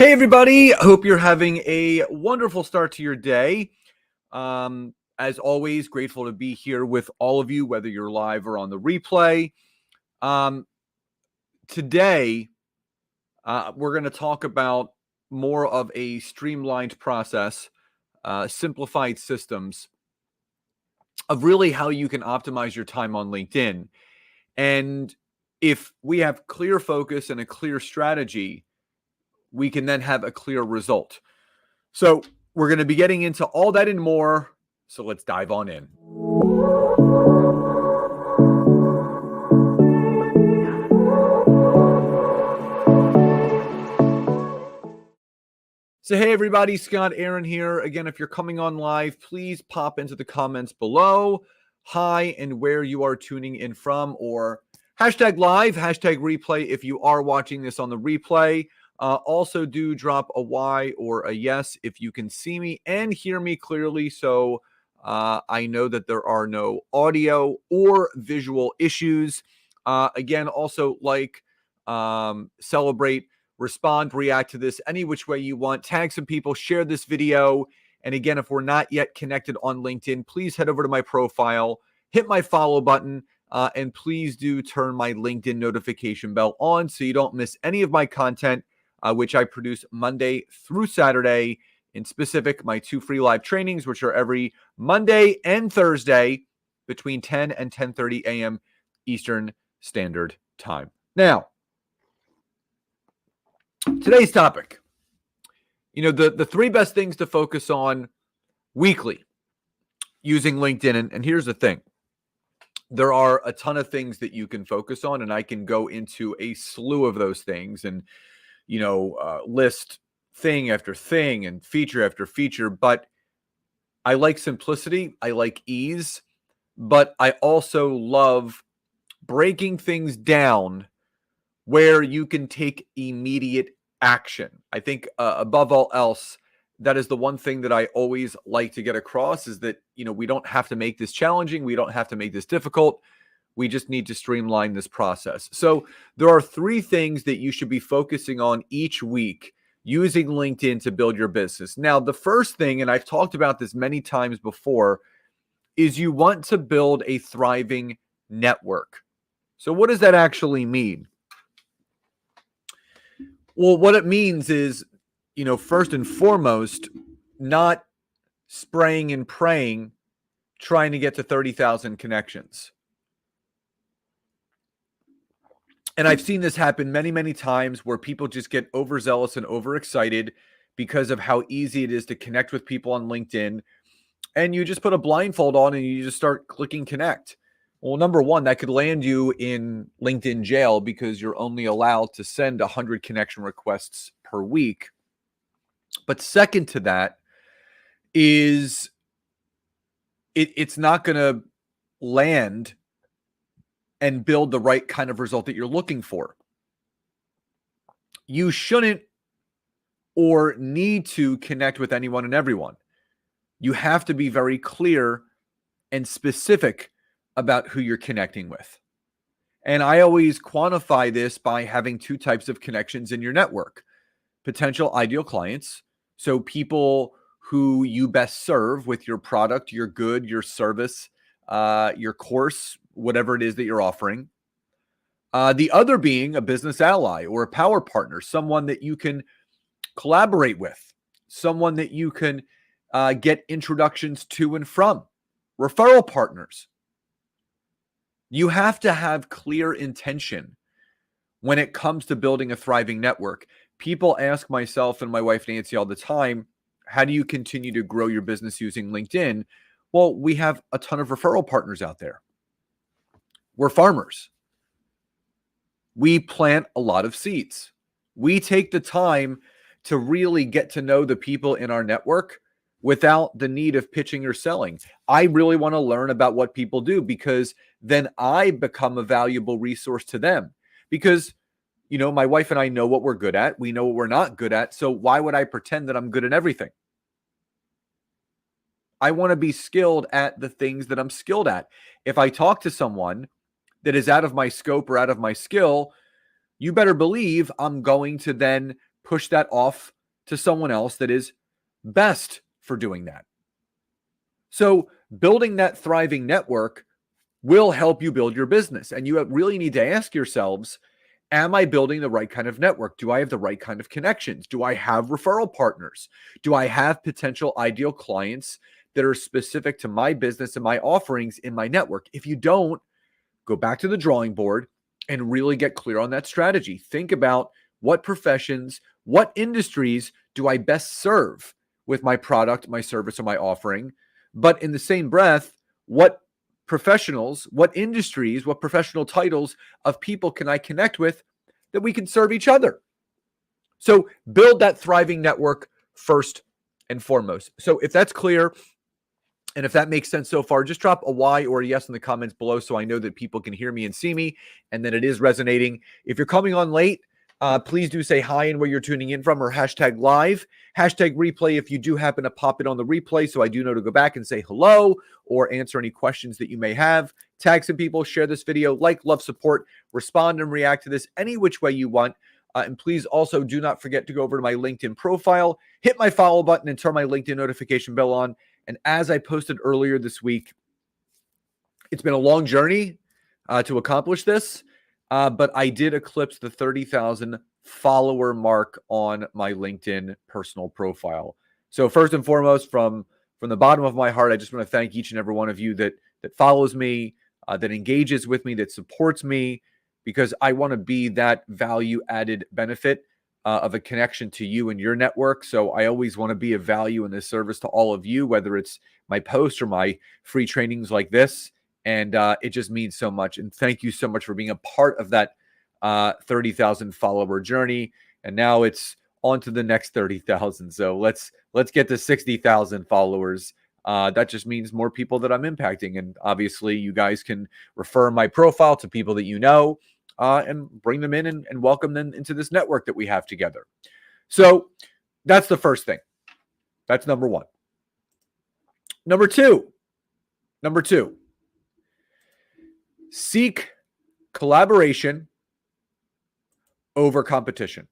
Hey, everybody. Hope you're having a wonderful start to your day. As always, grateful to be here with all of you, whether you're live or on the replay. Um, Today, we're going to talk about more of a streamlined process, simplified systems of really how you can optimize your time on LinkedIn. And if we have clear focus and a clear strategy, we can then have a clear result. So we're going to be getting into all that and more. So let's dive on in. So hey everybody, Scott Aaron here. Again, if you're coming on live, please pop into the comments below. Hi, and where you are tuning in from, or hashtag live, hashtag replay if you are watching this on the replay. Also do drop a Y or a yes if you can see me and hear me clearly, so I know that there are no audio or visual issues. Again, also celebrate, respond, react to this any which way you want. Tag some people, share this video. And again, if we're not yet connected on LinkedIn, please head over to my profile, hit my follow button, and please do turn my LinkedIn notification bell on so you don't miss any of my content, which I produce Monday through Saturday. In specific, my 2 free live trainings, which are every Monday and Thursday between 10 and 10:30 a.m. Eastern Standard Time. Now, today's topic, the 3 best things to focus on weekly using LinkedIn. And here's the thing. There are a ton of things that you can focus on, and I can go into a slew of those things and, list thing after thing and feature after feature. But I like simplicity. I like ease. But I also love breaking things down where you can take immediate action. I think above all else, that is the one thing that I always like to get across is that, we don't have to make this challenging. We don't have to make this difficult. We just need to streamline this process. So there are 3 things that you should be focusing on each week using LinkedIn to build your business. Now, the first thing, and I've talked about this many times before, is you want to build a thriving network. So what does that actually mean? Well, what it means is, first and foremost, not spraying and praying, trying to get to 30,000 connections. And I've seen this happen many, many times where people just get overzealous and overexcited because of how easy it is to connect with people on LinkedIn. And you just put a blindfold on and you just start clicking connect. Well, number one, that could land you in LinkedIn jail because you're only allowed to send 100 connection requests per week. But second to that is it's not going to land and build the right kind of result that you're looking for. You shouldn't or need to connect with anyone and everyone. You have to be very clear and specific about who you're connecting with. And I always quantify this by having 2 types of connections in your network. Potential ideal clients, so people who you best serve with your product, your good, your service, your course, whatever it is that you're offering. The other being a business ally or a power partner, someone that you can collaborate with, someone that you can get introductions to and from, referral partners. You have to have clear intention when it comes to building a thriving network. People ask myself and my wife, Nancy, all the time, how do you continue to grow your business using LinkedIn? Well, we have a ton of referral partners out there. We're farmers. We plant a lot of seeds. We take the time to really get to know the people in our network without the need of pitching or selling. I really want to learn about what people do because then I become a valuable resource to them. Because, my wife and I know what we're good at. We know what we're not good at. So why would I pretend that I'm good at everything? I want to be skilled at the things that I'm skilled at. If I talk to someone that is out of my scope or out of my skill, you better believe I'm going to then push that off to someone else that is best for doing that. So building that thriving network will help you build your business. And you really need to ask yourselves, am I building the right kind of network? Do I have the right kind of connections? Do I have referral partners? Do I have potential ideal clients that are specific to my business and my offerings in my network? If you don't, go back to the drawing board and really get clear on that strategy. Think about what professions, what industries do I best serve with my product, my service, or my offering? But in the same breath, what professionals, what industries, what professional titles of people can I connect with that we can serve each other? So build that thriving network first and foremost. So if that's clear, and if that makes sense so far, just drop a Y or a yes in the comments below so I know that people can hear me and see me and that it is resonating. If you're coming on late, please do say hi and where you're tuning in from, or hashtag live, hashtag replay if you do happen to pop it on the replay, so I do know to go back and say hello or answer any questions that you may have. Tag some people, share this video, like, love, support, respond and react to this any which way you want. And please also do not forget to go over to my LinkedIn profile, hit my follow button, and turn my LinkedIn notification bell on. And as I posted earlier this week, it's been a long journey to accomplish this, but I did eclipse the 30,000 follower mark on my LinkedIn personal profile. So first and foremost, from the bottom of my heart, I just want to thank each and every one of you that follows me, that engages with me, that supports me, because I want to be that value-added benefit of a connection to you and your network. So I always want to be of value in this service to all of you, whether it's my posts or my free trainings like this. And it just means so much. And thank you so much for being a part of that 30,000 follower journey. And now it's on to the next 30,000. So let's get to 60,000 followers. That just means more people that I'm impacting. And obviously you guys can refer my profile to people that you know, and bring them in and welcome them into this network that we have together. So that's the first thing. That's number one. Number two, seek collaboration over competition.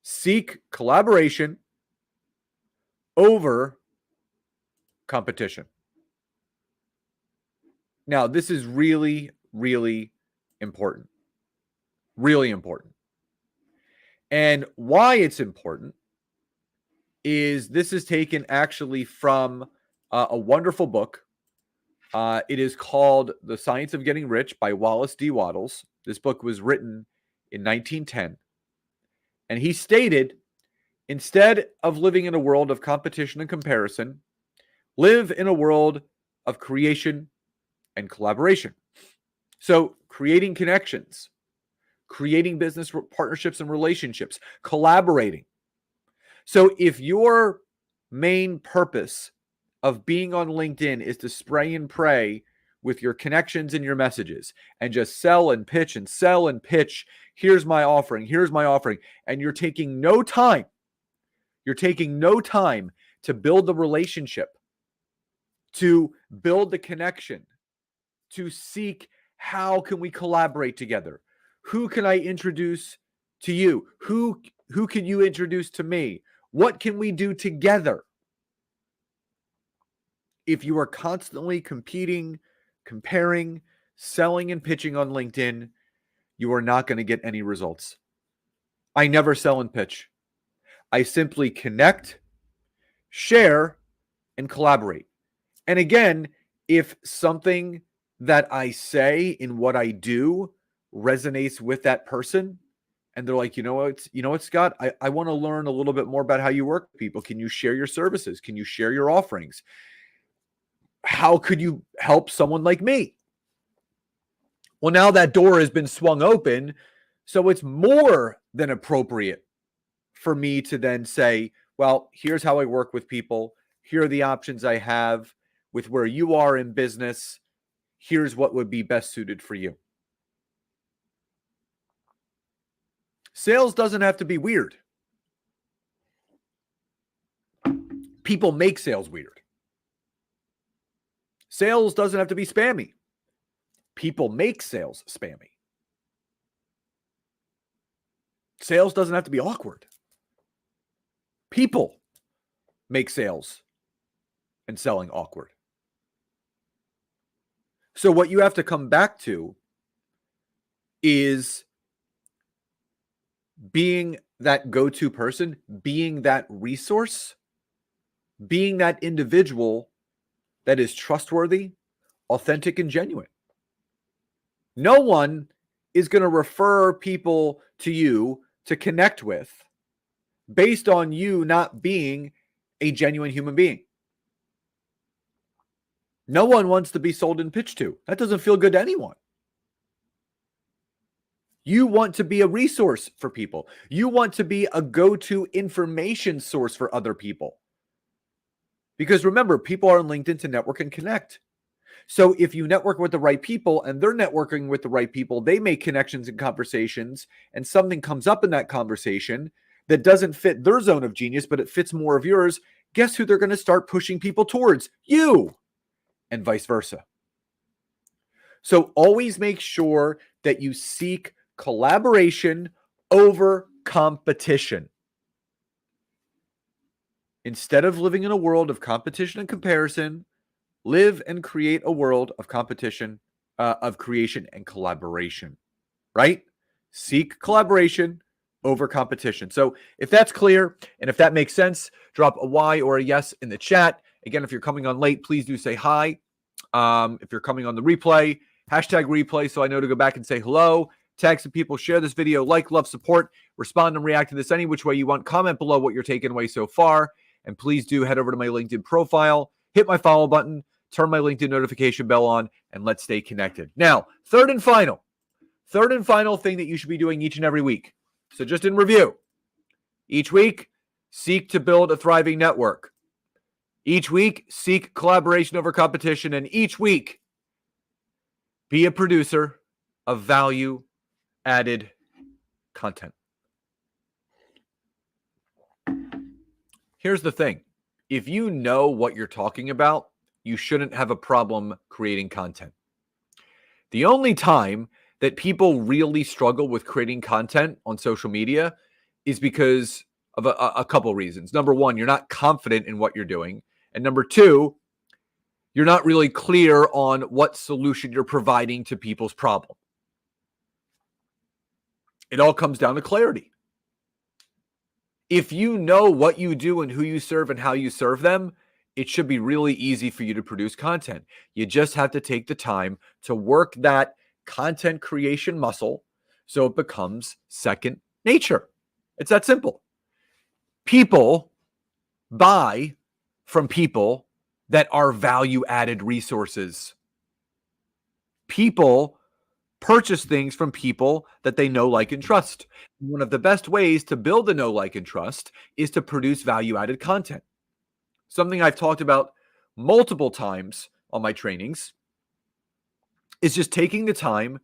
Seek collaboration over competition. Now, this is really, really important. Really important. And why it's important is this is taken actually from a wonderful book. It is called The Science of Getting Rich by Wallace D. Wattles. This book was written in 1910. And he stated, instead of living in a world of competition and comparison, live in a world of creation and collaboration. So creating connections, creating business partnerships and relationships, collaborating. So if your main purpose of being on LinkedIn is to spray and pray with your connections and your messages and just sell and pitch and sell and pitch, here's my offering, and you're taking no time to build the relationship, to build the connection, to seek how can we collaborate together? Who can I introduce to you? Who can you introduce to me? What can we do together? If you are constantly competing, comparing, selling, and pitching on LinkedIn, you are not going to get any results. I never sell and pitch. I simply connect, share, and collaborate. And again, if something that I say in what I do resonates with that person, and they're like, you know what, Scott, I want to learn a little bit more about how you work with people. Can you share your services? Can you share your offerings? How could you help someone like me? Well, now that door has been swung open, so it's more than appropriate for me to then say, well, here's how I work with people. Here are the options I have with where you are in business. Here's what would be best suited for you. Sales doesn't have to be weird. People make sales weird. Sales doesn't have to be spammy. People make sales spammy. Sales doesn't have to be awkward. People make sales and selling awkward. So what you have to come back to is being that go-to person, being that resource, being that individual that is trustworthy, authentic, and genuine. No one is going to refer people to you to connect with based on you not being a genuine human being. No one wants to be sold and pitched to. That doesn't feel good to anyone. You want to be a resource for people. You want to be a go-to information source for other people. Because remember, people are on LinkedIn to network and connect. So if you network with the right people and they're networking with the right people, they make connections and conversations, and something comes up in that conversation that doesn't fit their zone of genius, but it fits more of yours. Guess who they're going to start pushing people towards? You, and vice versa. So always make sure that you seek collaboration over competition. Instead of living in a world of competition and comparison, live and create a world of competition, of creation and collaboration, right? Seek collaboration over competition. So if that's clear and if that makes sense, drop a Y or a yes in the chat. Again, if you're coming on late, please do say hi. If you're coming on the replay, hashtag replay so I know to go back and say hello. Tag some people, share this video, like, love, support, respond and react to this any which way you want. Comment below what you're taking away so far. And please do head over to my LinkedIn profile, hit my follow button, turn my LinkedIn notification bell on, and let's stay connected. Now, third and final thing that you should be doing each and every week. So just in review, each week, seek to build a thriving network. Each week, seek collaboration over competition. And each week, be a producer of value-added content. Here's the thing. If you know what you're talking about, you shouldn't have a problem creating content. The only time that people really struggle with creating content on social media is because of a couple reasons. Number one, you're not confident in what you're doing. And number two, you're not really clear on what solution you're providing to people's problem. It all comes down to clarity. If you know what you do and who you serve and how you serve them, it should be really easy for you to produce content. You just have to take the time to work that content creation muscle so it becomes second nature. It's that simple. People buy from people that are value-added resources. People purchase things from people that they know, like, and trust. One of the best ways to build a know, like, and trust is to produce value-added content. Something I've talked about multiple times on my trainings is just taking the time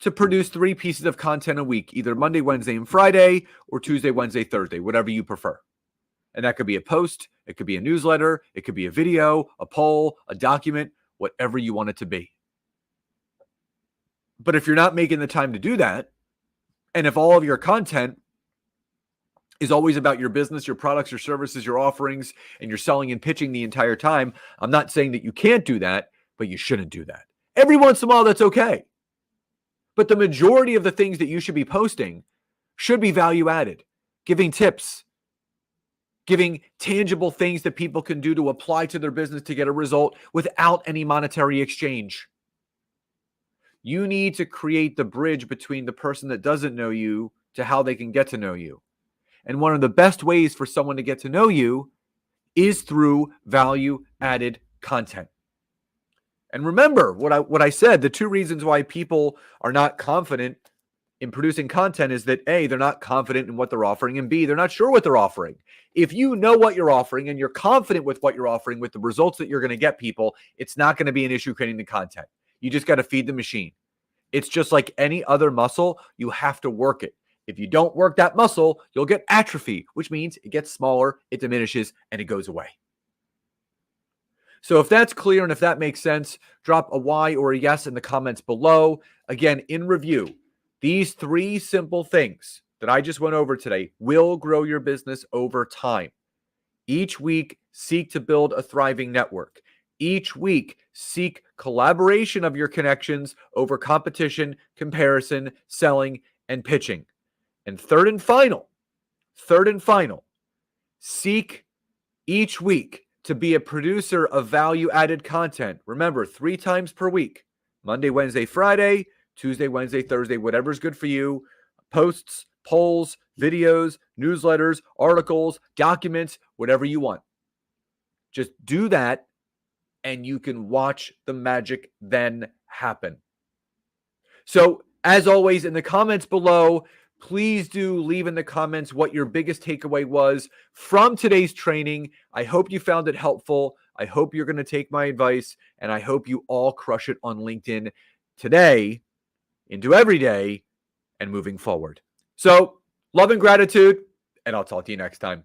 to produce 3 pieces of content a week, either Monday, Wednesday, and Friday, or Tuesday, Wednesday, Thursday, whatever you prefer. And that could be a post, it could be a newsletter, it could be a video, a poll, a document, whatever you want it to be. But if you're not making the time to do that, and if all of your content is always about your business, your products, your services, your offerings, and you're selling and pitching the entire time, I'm not saying that you can't do that, but you shouldn't do that. Every once in a while, that's okay. But the majority of the things that you should be posting should be value added, giving tips, giving tangible things that people can do to apply to their business to get a result without any monetary exchange. You need to create the bridge between the person that doesn't know you to how they can get to know you. And one of the best ways for someone to get to know you is through value-added content. And remember what I said, the 2 reasons why people are not confident in producing content is that A, they're not confident in what they're offering, and B, they're not sure what they're offering. If you know what you're offering and you're confident with what you're offering, with the results that you're going to get people, it's not going to be an issue creating the content. You just got to feed the machine. It's just like any other muscle, you have to work it. If you don't work that muscle, you'll get atrophy, which means it gets smaller, it diminishes, and it goes away. So if that's clear and if that makes sense, drop a Y or a yes in the comments below. Again, in review, these 3 simple things that I just went over today will grow your business over time. Each week, seek to build a thriving network. Each week, seek collaboration of your connections over competition, comparison, selling, and pitching. And third and final, seek each week to be a producer of value-added content. Remember, 3 times per week, Monday, Wednesday, Friday, Tuesday, Wednesday, Thursday, whatever's good for you. Posts, polls, videos, newsletters, articles, documents, whatever you want. Just do that, and you can watch the magic then happen. So, as always, in the comments below, please do leave in the comments what your biggest takeaway was from today's training. I hope you found it helpful. I hope you're going to take my advice, and I hope you all crush it on LinkedIn today, into every day, and moving forward. So, love and gratitude, and I'll talk to you next time.